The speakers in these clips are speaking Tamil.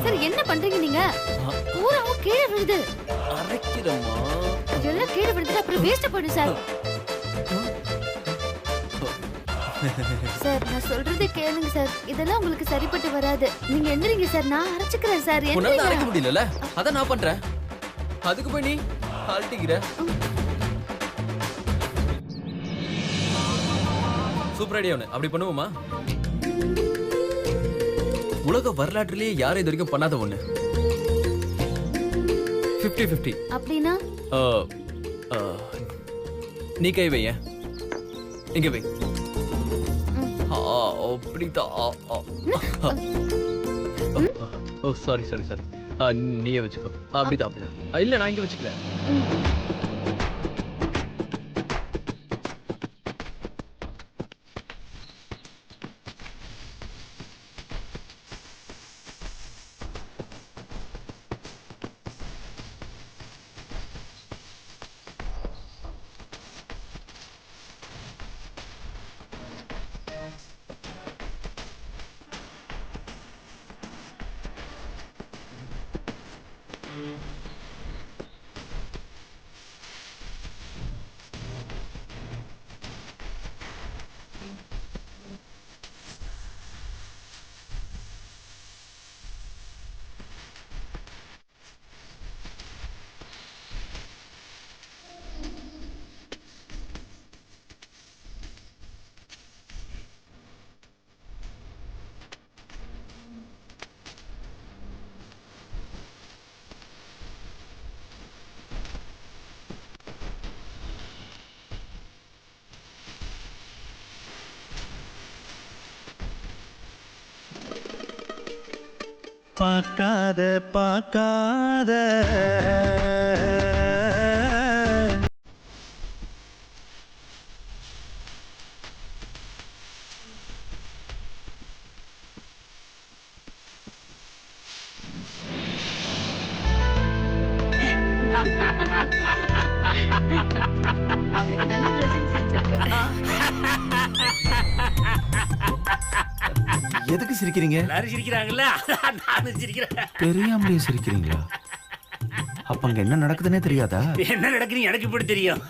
சார் என்ன பண்றீங்க நீங்க? பூராவும் கீழே விழுது. அரைக்கிறமா எல்லாம் கீழே விழுது, அப்புறம் வேஸ்ட் போயிடும் சார். சார் நான் சொல்றதை கேளுங்க சார், இதெல்லாம் உங்களுக்கு சரிப்பட்டு வராது. நீங்க எந்திரிங்க சார், நான் அரைச்சுக்கிறேன் சார். உன்னால அரைக்க முடியல, அதான் நான் பண்றேன். அதுக்கு போய் நீ அழட்டிக்கிற. சூப்பர் ஐடியா ஒண்ணு, அப்படி பண்ணுவோமா? உலக வரலாற்றிலேயே யாரும் இது வரைக்கும் பண்ணாத ஒண்ணு. 50-50. அப்படின்னா நீ கை வைய, இங்க வை. அப்படிதான். ஓ சாரி சாரி சாரி, நீயே வச்சுக்கோ. அப்படிதான் அப்படிதான். இல்ல நான் இங்க வச்சுக்கிறேன். பார்க்காத பார்க்காத எதுக்கு சிரிக்கிறீங்க? எல்லாரும் சிரிக்கிறாங்கல்ல, நானும் சிரிக்கிறேன். தெரியாமலே சிரிக்கிறீங்களா? அப்ப அங்க என்ன நடக்குதுன்னே தெரியாதா? என்ன நடக்குது எனக்கு இப்படி தெரியும்.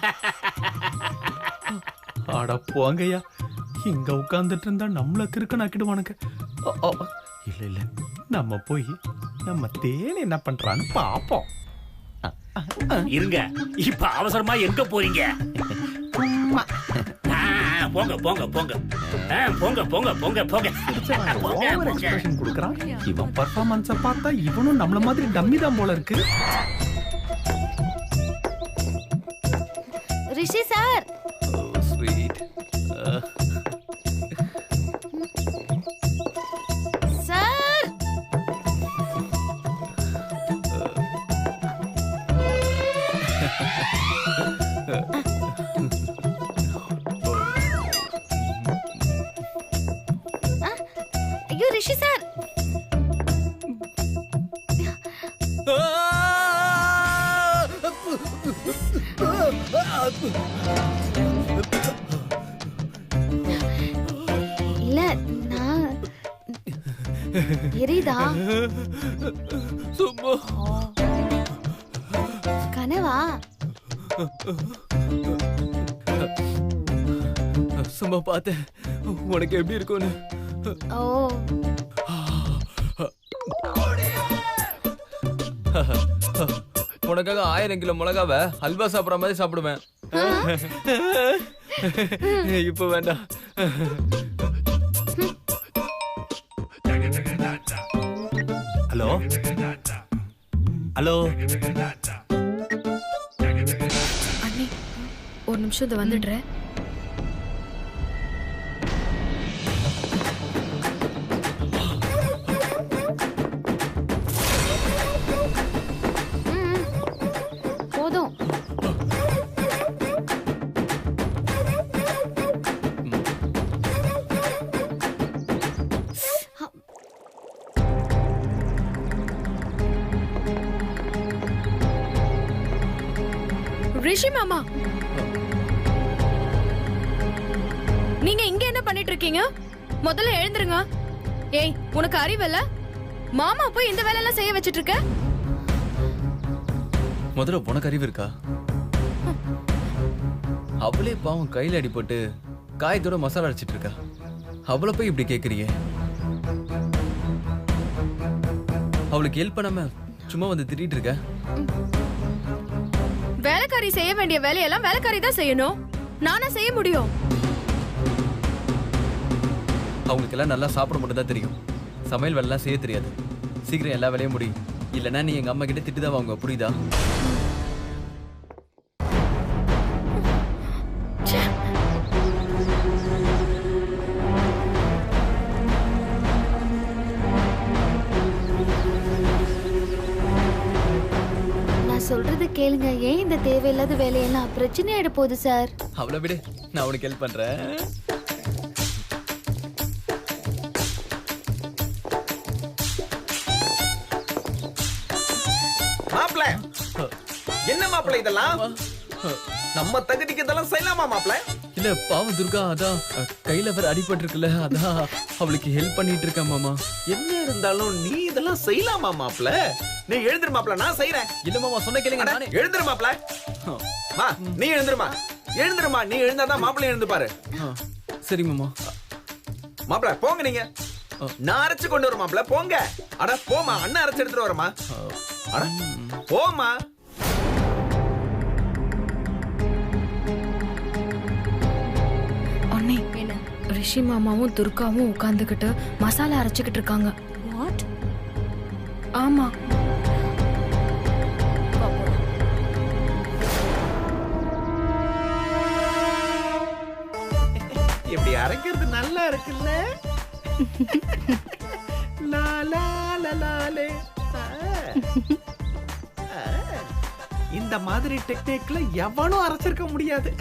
அட போங்கய்யா, இங்க உட்கார்ந்துட்டு இருந்தா நம்மள கிறுக்க நாக்கிடுவானுங்க. இல்ல இல்ல, நம்ம போய் நம்ம தேன் என்ன பண்றான்னு பாப்போம். இருங்க, இப்ப அவசரமா எங்க போறீங்க? போங்க போங்க போங்க போங்க போங்க போங்க போங்க. ஓவர் எக்ஸ்பிரஷன் கொடுக்கறான். இவன் பெர்ஃபார்மன்ஸ பார்த்தா இவனும் நம்மள மாதிரி டம்மி தான் போல இருக்கு. ரிஷி சார். ஸ்வீட். சார் ஐயோ ரிஷி சார். இல்ல நான் எரியுதா? சும்மா கனவா? சும்மா பார்த்தேன் உனக்கு எப்படி இருக்கும்னு. ஓ உனக்காக 1000 கிலோ மிளகாவை அல்வா சாப்பிடுற மாதிரி சாப்பிடுவேன். இப்ப வேண்டாம். ஹலோ ஹலோ அண்ணி ஒரு நிமிஷம் இதை வந்துடுறேன். போதும். ரிஷி மாமா, நீங்க இங்க என்ன பண்ணிட்டு இருக்கீங்க? முதல்ல எழுந்துருங்க. ஏய், உனக்கு அறிவில்ல? மாமா போய் இந்த வேலையெல்லாம் செய்ய வச்சிட்டு இருக்க? முதல்ல உனக்கு அறிவு இருக்கா? அவளே பாவம் கையில அடிபட்டு காயத்தோட மசாலா அரைச்சிட்டு இருக்கா. அவளை போய் இப்படி கேக்குறியே? அவளுக்கு ஹெல்ப் பண்ணாம சும்மா வந்து திட்டிட்டு இருக்க. வேலைக்காரி செய்ய வேண்டிய வேலையெல்லாம் வேலைக்காரி தான் செய்யணும். நானா செய்ய முடியும்? அவங்களுக்கு எல்லாம் நல்லா சாப்பிட மட்டும் தான் தெரியும். சமையல் வேலைலாம் செய்ய தெரியாது. சீக்கிரம் எல்லா வேலையும் முடியும். இல்லைன்னா நீ எங்க அம்மா கிட்ட திட்டுதான் வாங்க, புரியுதா? நான் சொல்றது கேளுங்க. ஏன் இந்த தேவையில்லாத வேலையெல்லாம் பிரச்சனை ஆயிட போகுது சார். அவளை விடு, நான் உனக்கு ஹெல்ப் பண்றேன். மாப்ள, என்ன மாப்ள இதெல்லாம்? நம்ம தகுதிக்கு இதெல்லாம் செய்யலாமா மாப்ள? இல்ல பாவம் துர்கா, அதான் கையில வேற அடிபட்டு இருக்குல்ல, அதான் அவளுக்கு ஹெல்ப் பண்ணிட்டு இருக்கேன் மாமா. என்ன இருந்தாலும் நீ இதெல்லாம் செய்யலாமா மாப்ள? நீ எழுந்துரு மாப்ள, நான் செய்யறேன். இல்ல மாமா, சொன்ன கேளுங்க. நானே எழுந்துரு மாப்ள. மா, நீ எழுந்துருமா. எழுந்துருமா, நீ எழுந்தாதான் மாப்ள எழுந்து பாரு. சரி மாமா. மாப்ள போங்க நீங்க. நான் அரைச்சு கொண்டு வர மாப்ள, போங்க. அட போமா, அண்ணன் அரைச்சு எடுத்துட்டு வரமா. அட போமா. அண்ணே, ரிஷி மாமாவும் துர்காவும் உட்கார்ந்துகிட்டு மசாலா அரைச்சுக்கிட்டு இருக்காங்க. வாட்? ஆமா. இப்படி அரைக்கிறது நல்லா இருக்குல்ல? லா லா லா லாலே. இந்த மாதிரி டெக்னிக்ல எவனும் அரைச்சிருக்க முடியாது.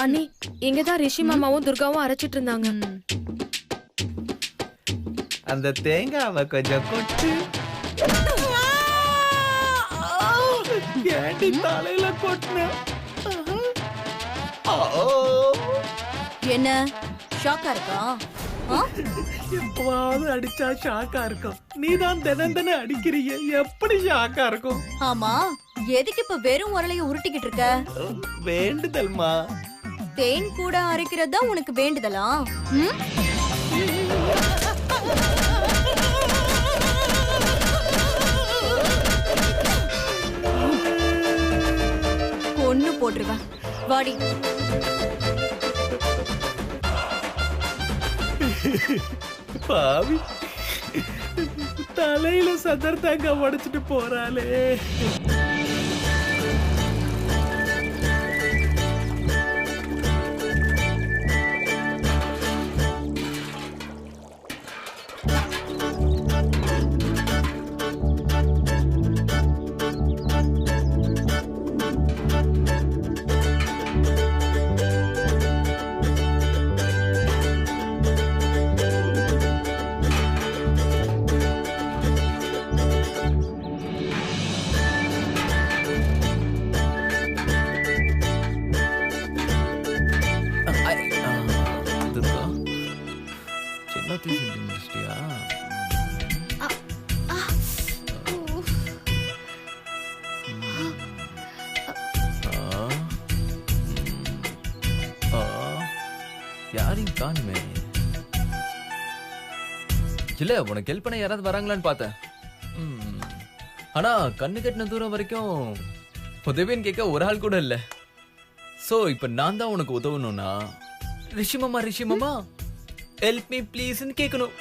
அண்ணி, இங்கதான் ரிஷி மாமாவும் துர்காவும் அரைச்சிட்டு இருந்தாங்க. அந்த தேங்காவை கொஞ்சம் கொட்டு. ஏண்டி தலையில கொட்டின? என்ன ஷாக்கா இருக்கா? எப்பவாவது அடிச்சா ஷாக்கா இருக்கும். நீதான் தினம் தினம் அடிக்கிறீங்க, எப்படி ஷாக்கா இருக்கும்? ஆமா, எதுக்கு இப்ப வெறும் உரலைய உருட்டிக்கிட்டு இருக்க? வேண்டுதல்மா. தேன் கூட அரைக்கிறதா உனக்கு வேண்டுதலா? ஒண்ணு போட்டுருவேன், வாடி. பாவி, தலையில சதர் தாங்க உடைச்சிட்டு போறாளே. துர்கா, எல்லாத்தையும் செஞ்சு முடிச்சிட்டியா? யாரையும் காணுமே. இல்ல, உனக்கு ஹெல்ப் பண்ண யாராவது வராங்களான்னு பார்த்தேன். ஆனா கண்ணு கட்டின தூரம் வரைக்கும் உதவின்னு கேட்க ஒரு ஆள் கூட இல்ல. சோ இப்ப நான் தான் உனக்கு உதவணும்னா ரிஷி மாமா ஹெல்ப் மீ ப்ளீஸ்னு கேட்கணும்.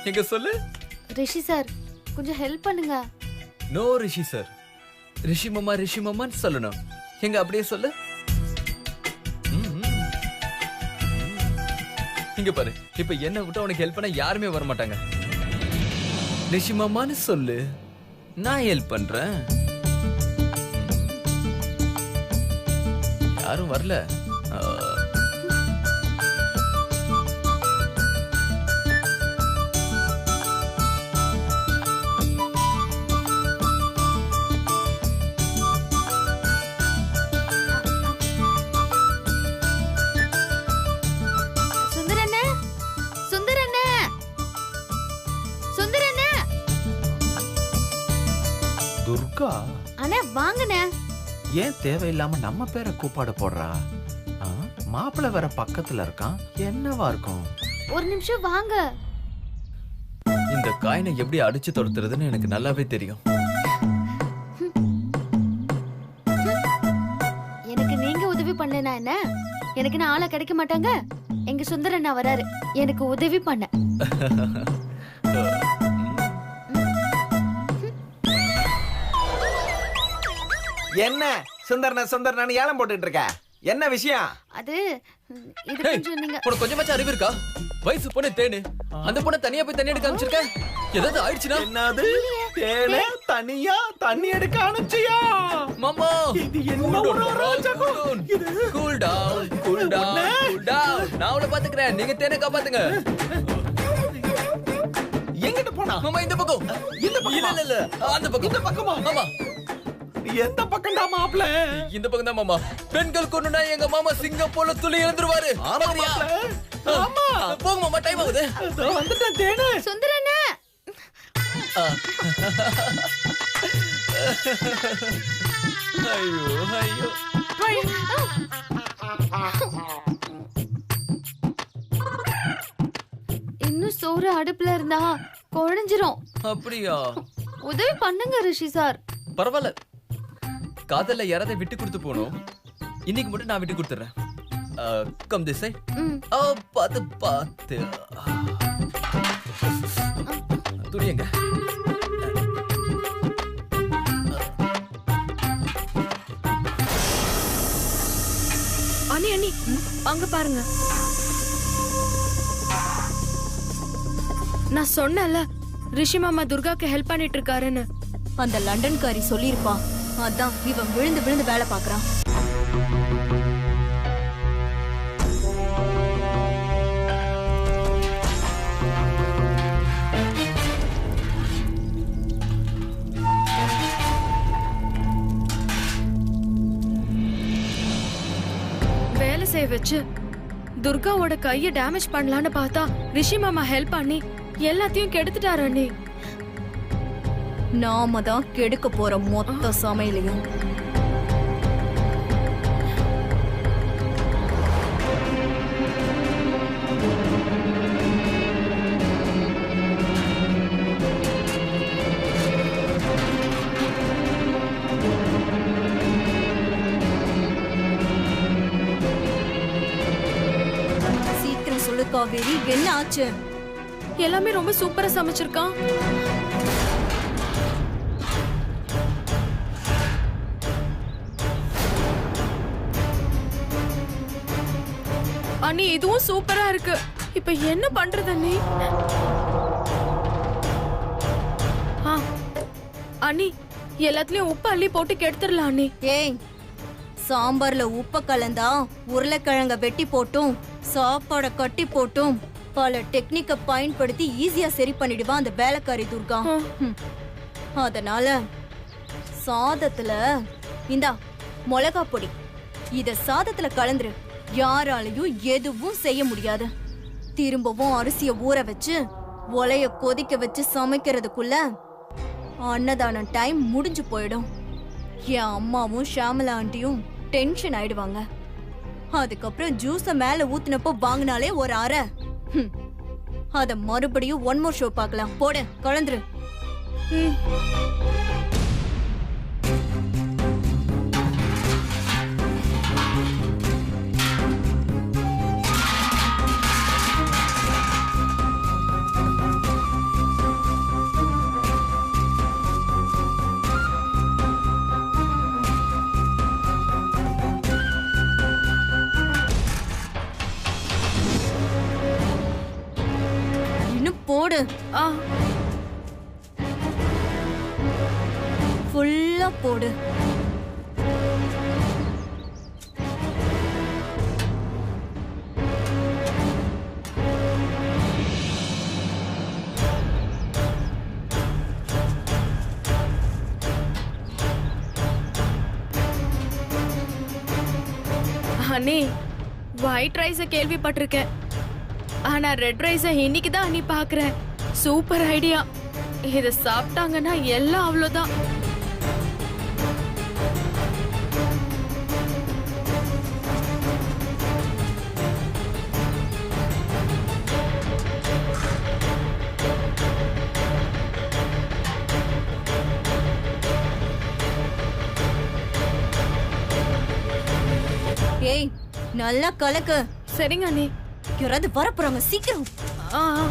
எங்க சொல்லு. ரிஷி சார், கொஞ்சம் ஹெல்ப் பண்ணுங்க. நோ ரிஷி சார், ரிஷி மாமான்னு சொல்லணும். எங்க அப்படியே சொல்லு. இங்க பாரு, இப்ப என்ன விட்டு உனக்கு ஹெல்ப் பண்ண யாருமே வர மாட்டாங்க. ரிஷி மாமான்னு சொல்லு, நான் ஹெல்ப் பண்றேன். யாரும் வரல. சுந்தரண்ணே, சுந்தரண்ணே, சுந்தரண்ணே. துர்கா அண்ணே வாங்கண்ணே. ஏன் தேவையில்லாம நம்ம பேரை கூப்பாடு போடுறா? மாப்பிள்ளை வேற பக்கத்துல இருக்கான், என்னவா இருக்கும்? ஒரு நிமிஷம் வாங்க. இந்த காயினை எப்படி அடிச்சு துரத்துறதுன்னு எனக்கு நல்லாவே தெரியும். எனக்கு நீங்க உதவி பண்ணலனா என்ன? எனக்கு நான் ஆளை கிடைக்க மாட்டாங்க. எங்க சுந்தரண்ணா வராரு எனக்கு உதவி பண்ண. என்ன சுந்தரன ஏலம் போட்டுட்டு இருக்க? என்ன விஷயம்? அது இது கொஞ்சம் நீங்க உனக்கு கொஞ்சமாச்சும் அறிவு இருக்கா? வயசு பொண்ணு தேனு, அந்த பொண்ணை தனியா போய் தண்ணி எடுக்க அனுப்பிச்சிருக்க. ஏதாவது ஆயிடுச்சுன்னா? என்னது தேனே தனியா தண்ணி எடுக்க அனுப்பிச்சியா? மாமா இது என்ன ஒரு அராஜகம்? இது cool down, cool down, cool down. நான் அவளை பாத்துக்கிறேன், நீங்க தேனை காப்பாத்துங்க. எங்கிட்ட போனா? மாமா இந்த பக்கம். இந்த பக்கம் இல்ல அந்த பக்கம். இந்த பக்கமா? மாமா எந்த பக்கம்டா மாப்ள? இந்த பக்கம் தான் மாமா. பெண்கள் கொண்டுனா எங்க மாமா சிங்கம் போல துளி எழுந்துருவாரு. ஆமா மாப்ள. ஆமா. போங்க மாமா, டைம் ஆகுது. இதோ வந்துட்டேன் தேனு. சுந்தரண்ணா. ஐயோ ஐயோ. இன்னும் சோறு அடுப்புல இருந்தா குழஞ்சிரும். அப்படியா? உதவி பண்ணுங்க ரிஷி சார். பரவாயில்ல, காதல்ல யாராவது விட்டு கொடுத்து போனோம். இன்னைக்கு மட்டும் நான் விட்டு கொடுத்துறேன். Come this side. பாத்து பாத்து. துணியங்க. அண்ணி அண்ணி அங்க பாருங்க. நான் சொன்னேன்ல ரிஷி மாமா துர்காக்கு ஹெல்ப் பண்ணிட்டு இருக்காருன்னு. அந்த லண்டன்காரி சொல்லிருப்பா. அதான் இவன் விழுந்து விழுந்து வேலை பாக்குறான். வேலை செய்ய வச்சு துர்காவோட கைய டேமேஜ் பண்ணலான்னு பார்த்தா ரிஷி மாமா ஹெல்ப் பண்ணி எல்லாத்தையும் கெடுத்துட்டாரு அண்ணி. நாம தான் கெடுக்க போற மொத்த சமையலையும். சீக்கிரம் சொல்லு காவேரி, என்ன ஆச்சு? எல்லாமே ரொம்ப சூப்பரா சமைச்சிருக்கான். அண்ணி இதுவும் சூப்பரா இருக்கு. இப்ப என்ன பண்றது அண்ணி? அண்ணி எல்லாத்துலயும் உப்பு அள்ளி போட்டு கெடுத்துடலாம் அண்ணி. ஏய், சாம்பார்ல உப்ப கலந்தா உருளைக்கிழங்க வெட்டி போட்டும் சாப்பாட கட்டி போட்டும் பல டெக்னிக்க பயன்படுத்தி ஈஸியா சரி பண்ணிடுவான் அந்த வேலைக்காரி துர்கா. அதனால சாதத்துல இந்தா மிளகா பொடி, இத சாதத்துல கலந்துரு. யாராலையும் எதுவும் செய்ய முடியாது. திரும்பவும் அரிசிய ஊற வச்சு ஒலைய கொதிக்க வச்சு சமைக்கிறதுக்குள்ள அன்னதானம் டைம் முடிஞ்சு போயிடும். என் அம்மாவும் ஷாமலா ஆண்டியும் டென்ஷன் ஆயிடுவாங்க. அதுக்கப்புறம் ஜூஸ மேல ஊத்துனப்போ வாங்கினாலே ஒரு அரை. அத மறுபடியும் ஒன் மோர் ஷோ பார்க்கலாம். போடு, கலந்துரு. இன்னும் போடு. நல்லா போடு. அண்ணி, ஒயிட் ரைஸ கேள்விப்பட்டிருக்கேன். ஆனா ரெட் ரைஸ இன்னைக்கு தான் அண்ணி பாக்குறேன். Super idea. இத சாப்பிட்டாங்கன்னா எல்லாம் அவ்வளவுதான். ஏய், நல்லா கலக்கு. சரிங்க அண்ணி. யாராவது வரப்போறாங்க, சீக்கிரம். ஆ ஆ.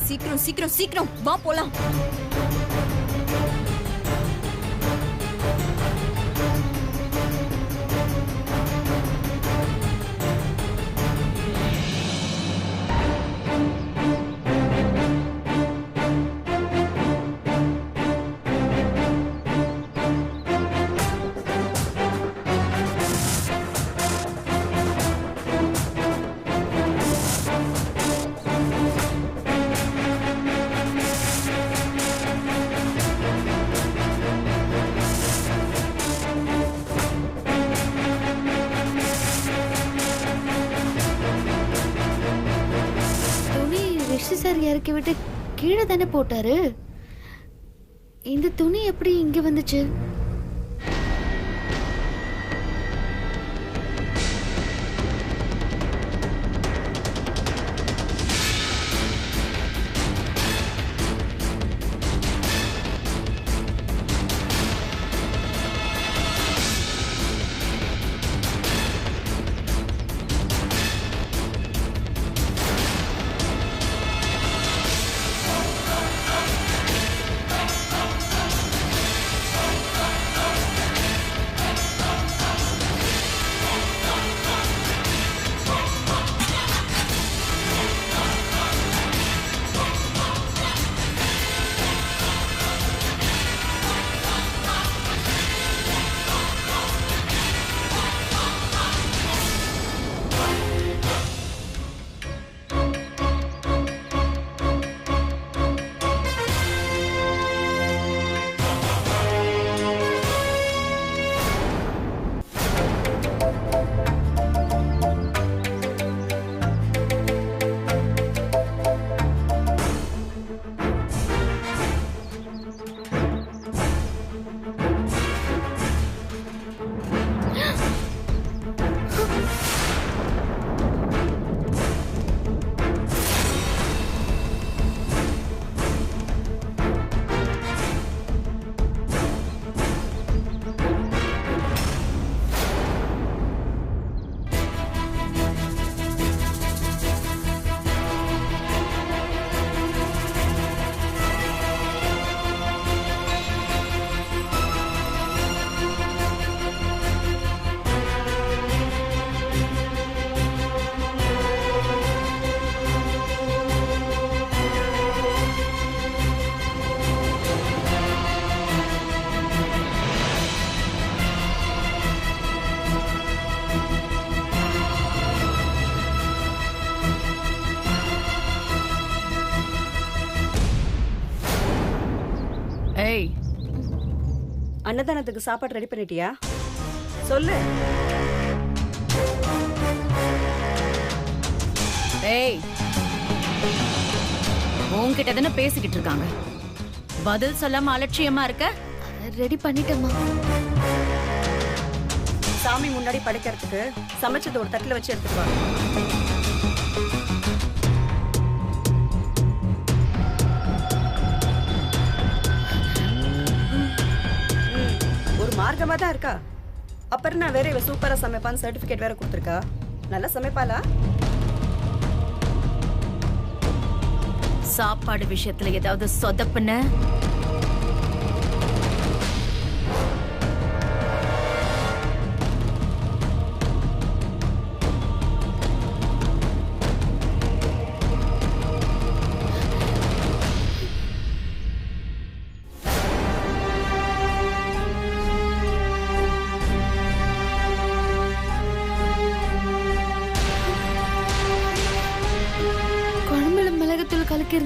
சீக்கிரம் சீக்கிரம் சீக்கிரம் வா போலாம். சார் இறக்கி விட்டு கீழே தானே போட்டாரு. இந்த துணி எப்படி இங்க வந்துச்சு? ஏய், அன்னதானத்துக்கு சாப்பாடு ரெடி பண்ணிட்டியா? சொல்லு. ஏய், உன்கிட்ட தானே பேசிக்கிட்டு இருக்காங்க. பதில் சொல்லாம அலட்சியமா இருக்க. ரெடி பண்ணிட்டேம்மா. சாமி முன்னாடி படைக்கிறதுக்கு சமைச்சது ஒரு தட்டுல வச்சு எடுத்துட்டு வா. ஒரு மார்க்கமா தான் இருக்கா. அப்புறம் நான் வேற இவ சூப்பரா சமைப்பான்னு சர்டிபிகேட் வேற கொடுத்துருக்கா. நல்லா சமைப்பாளா? சாப்பாடு விஷயத்துல ஏதாவது சொதப்புன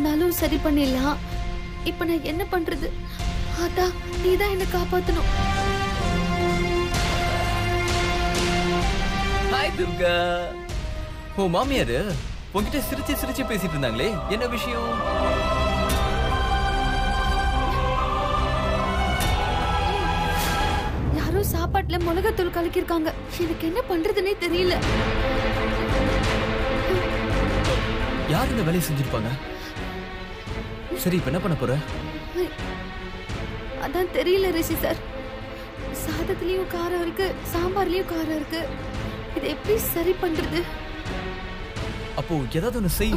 இருந்தாலும் சரி பண்ணிடலாம். இப்ப நான் என்ன பண்றது? ஆத்தா, நீதான் என்ன காப்பாத்தணும். ஹாய் துர்கா. ஓ மாமியாரு உன்கிட்ட சிரிச்சு சிரிச்சு பேசிட்டு இருந்தாங்களே, என்ன விஷயம்? யாரோ சாப்பாட்டுல மிளகாத்தூள் கலக்கிருக்காங்க. எனக்கு என்ன பண்றதுன்னே தெரியல. யார் இந்த வேலையை செஞ்சிருப்பாங்க? சரி இப்ப என்ன பண்ண போற? அதான் தெரியல ரிஷி சார். சாதத்துலயும் காரம் இருக்கு, சாம்பார்லயும் காரம் இருக்கு. இது எப்படி சரி பண்றது? அப்போ ஏதாவது ஒண்ணு செய்.